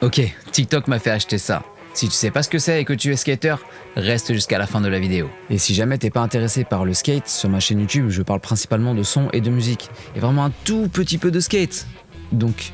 Ok, TikTok m'a fait acheter ça. Si tu sais pas ce que c'est et que tu es skater, reste jusqu'à la fin de la vidéo. Et si jamais t'es pas intéressé par le skate, sur ma chaîne YouTube, je parle principalement de son et de musique. Et vraiment un tout petit peu de skate. Donc,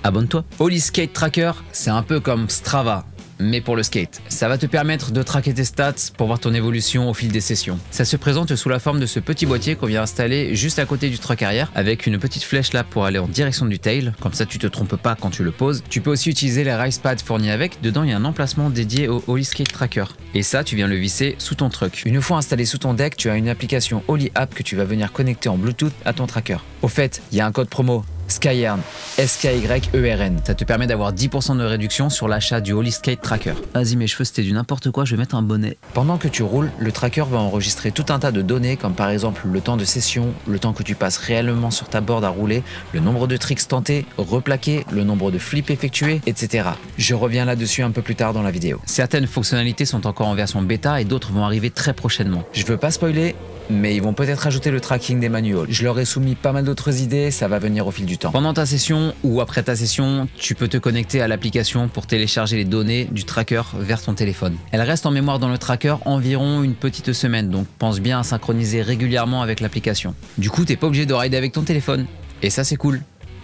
abonne-toi. Holy Skate Tracker, c'est un peu comme Strava, mais pour le skate. Ça va te permettre de traquer tes stats pour voir ton évolution au fil des sessions. Ça se présente sous la forme de ce petit boîtier qu'on vient installer juste à côté du truck arrière avec une petite flèche là pour aller en direction du tail. Comme ça, tu te trompes pas quand tu le poses. Tu peux aussi utiliser les race pads fournis avec. Dedans, il y a un emplacement dédié au Holy Skate Tracker. Et ça, tu viens le visser sous ton truck. Une fois installé sous ton deck, tu as une application Holy App que tu vas venir connecter en Bluetooth à ton tracker. Au fait, il y a un code promo Skyern, S-K-Y-E-R-N. Ça te permet d'avoir 10% de réduction sur l'achat du Holy Skate Tracker. Vas-y, mes cheveux c'était du n'importe quoi, je vais mettre un bonnet. Pendant que tu roules, le tracker va enregistrer tout un tas de données comme par exemple le temps de session, le temps que tu passes réellement sur ta board à rouler, le nombre de tricks tentés, replaqués, le nombre de flips effectués, etc. Je reviens là-dessus un peu plus tard dans la vidéo. Certaines fonctionnalités sont encore en version bêta et d'autres vont arriver très prochainement. Je veux pas spoiler, mais ils vont peut-être ajouter le tracking des manuals. Je leur ai soumis pas mal d'autres idées, ça va venir au fil du temps. Pendant ta session ou après ta session, tu peux te connecter à l'application pour télécharger les données du tracker vers ton téléphone. Elle reste en mémoire dans le tracker environ une petite semaine, donc pense bien à synchroniser régulièrement avec l'application. Du coup, t'es pas obligé de rider avec ton téléphone. Et ça, c'est cool.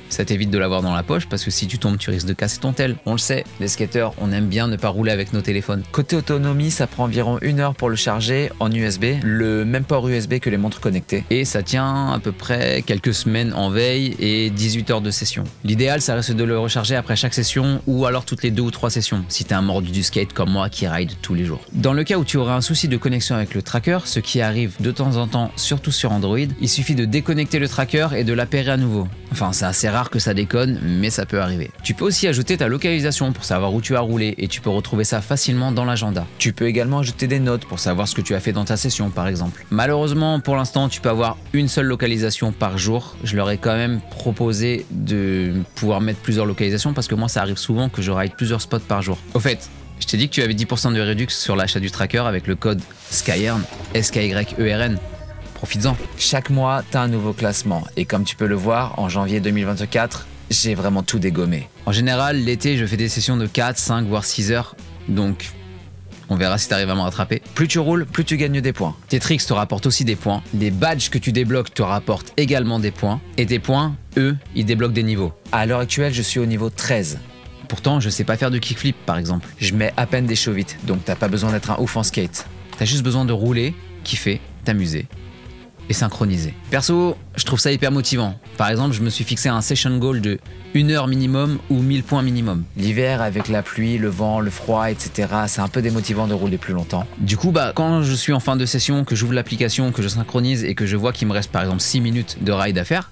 Ça t'évite de l'avoir dans la poche parce que si tu tombes, tu risques de casser ton tel. On le sait, les skateurs, on aime bien ne pas rouler avec nos téléphones. Côté autonomie, ça prend environ 1 heure pour le charger en USB, le même port USB que les montres connectées. Et ça tient à peu près quelques semaines en veille et 18 heures de session. L'idéal, ça reste de le recharger après chaque session ou alors toutes les 2 ou 3 sessions, si t'es un mordu du skate comme moi qui ride tous les jours. Dans le cas où tu auras un souci de connexion avec le tracker, ce qui arrive de temps en temps, surtout sur Android, il suffit de déconnecter le tracker et de l'appairer à nouveau. Enfin, c'est assez rare que ça déconne, mais ça peut arriver. Tu peux aussi ajouter ta localisation pour savoir où tu as roulé et tu peux retrouver ça facilement dans l'agenda. Tu peux également ajouter des notes pour savoir ce que tu as fait dans ta session par exemple. Malheureusement, pour l'instant, tu peux avoir une seule localisation par jour. Je leur ai quand même proposé de pouvoir mettre plusieurs localisations parce que moi, ça arrive souvent que je ride plusieurs spots par jour. Au fait, je t'ai dit que tu avais 10% de réduction sur l'achat du tracker avec le code Skyern, S-K-Y-E-R-N. Profites-en. Chaque mois, tu as un nouveau classement. Et comme tu peux le voir, en janvier 2024, j'ai vraiment tout dégommé. En général, l'été, je fais des sessions de 4, 5, voire 6 heures. Donc, on verra si tu arrives à me rattraper. Plus tu roules, plus tu gagnes des points. Tes tricks te rapportent aussi des points. Les badges que tu débloques te rapportent également des points. Et tes points, eux, ils débloquent des niveaux. À l'heure actuelle, je suis au niveau 13. Pourtant, je sais pas faire de kickflip, par exemple. Je mets à peine des chevaux vite, donc t'as pas besoin d'être un ouf en skate. T'as juste besoin de rouler, kiffer, t'amuser et synchroniser. Perso, je trouve ça hyper motivant. Par exemple, je me suis fixé un session goal de 1 heure minimum ou 1000 points minimum. L'hiver, avec la pluie, le vent, le froid, etc., c'est un peu démotivant de rouler plus longtemps. Du coup, quand je suis en fin de session, que j'ouvre l'application, que je synchronise et que je vois qu'il me reste par exemple 6 minutes de ride à faire,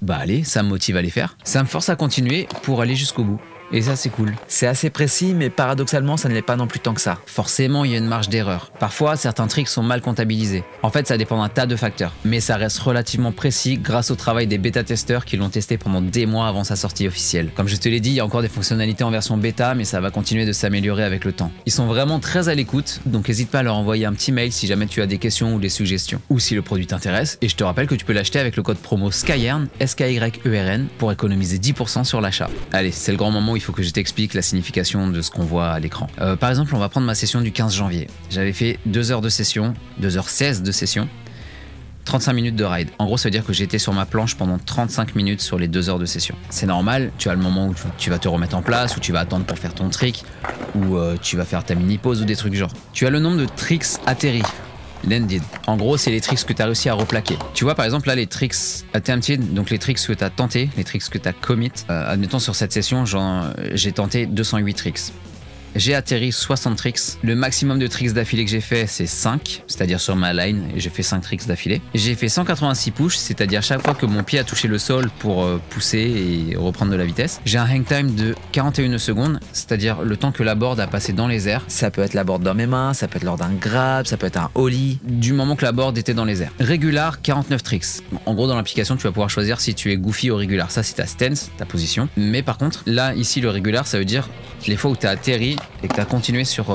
allez, ça me motive à les faire. Ça me force à continuer pour aller jusqu'au bout. Et ça, c'est cool. C'est assez précis, mais paradoxalement, ça ne l'est pas non plus tant que ça. Forcément, il y a une marge d'erreur. Parfois, certains tricks sont mal comptabilisés. En fait, ça dépend d'un tas de facteurs. Mais ça reste relativement précis grâce au travail des bêta-testeurs qui l'ont testé pendant des mois avant sa sortie officielle. Comme je te l'ai dit, il y a encore des fonctionnalités en version bêta, mais ça va continuer de s'améliorer avec le temps. Ils sont vraiment très à l'écoute, donc n'hésite pas à leur envoyer un petit mail si jamais tu as des questions ou des suggestions. Ou si le produit t'intéresse, et je te rappelle que tu peux l'acheter avec le code promo Skyern, S-K-Y-E-R-N, pour économiser 10% sur l'achat. Allez, c'est le grand moment où il faut que je t'explique la signification de ce qu'on voit à l'écran. Par exemple, on va prendre ma session du 15 janvier. J'avais fait 2 heures de session, 2h16 de session, 35 minutes de ride. En gros, ça veut dire que j'étais sur ma planche pendant 35 minutes sur les 2 heures de session. C'est normal, tu as le moment où tu vas te remettre en place, où tu vas attendre pour faire ton trick, ou tu vas faire ta mini-pause ou des trucs genre. Tu as le nombre de tricks atterris. Landed. En gros, c'est les tricks que tu as réussi à replaquer. Tu vois, par exemple, là, les tricks attempted, donc les tricks que tu as tenté, les tricks que tu as commit. Admettons, sur cette session, j'ai tenté 208 tricks. J'ai atterri 60 tricks. Le maximum de tricks d'affilée que j'ai fait, c'est 5, c'est-à-dire sur ma line, et j'ai fait 5 tricks d'affilée. J'ai fait 186 push, c'est-à-dire chaque fois que mon pied a touché le sol pour pousser et reprendre de la vitesse. J'ai un hang time de 41 secondes, c'est-à-dire le temps que la board a passé dans les airs. Ça peut être la board dans mes mains, ça peut être lors d'un grab, ça peut être un ollie, du moment que la board était dans les airs. Régular, 49 tricks. En gros, dans l'application, tu vas pouvoir choisir si tu es goofy ou régular. Ça, c'est ta stance, ta position. Mais par contre, là, ici, le régular, ça veut dire les fois où tu as atterri et que tu as continué sur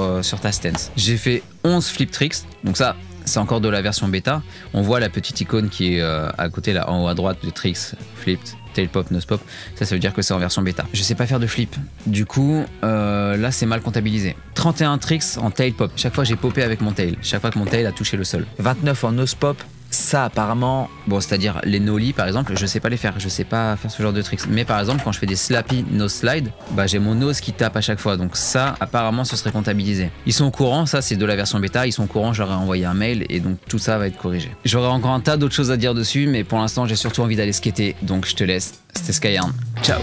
ta stance. J'ai fait 11 flip tricks, donc ça, c'est encore de la version bêta. On voit la petite icône qui est à côté, là, en haut à droite, de tricks, flipped, tail pop, nose pop, ça veut dire que c'est en version bêta. Je sais pas faire de flip, du coup là c'est mal comptabilisé. 31 tricks en tail pop, chaque fois j'ai popé avec mon tail, chaque fois que mon tail a touché le sol. 29 en nose pop, ça apparemment, bon c'est-à-dire les nollies par exemple, je sais pas les faire, je sais pas faire ce genre de tricks. Mais par exemple quand je fais des slappy nose slide, bah j'ai mon nose qui tape à chaque fois, donc ça apparemment ce serait comptabilisé. Ils sont au courant, ça c'est de la version bêta, ils sont au courant, je leur ai envoyé un mail et donc tout ça va être corrigé. J'aurais encore un tas d'autres choses à dire dessus, mais pour l'instant j'ai surtout envie d'aller skater, donc je te laisse, c'était Skyarn, ciao.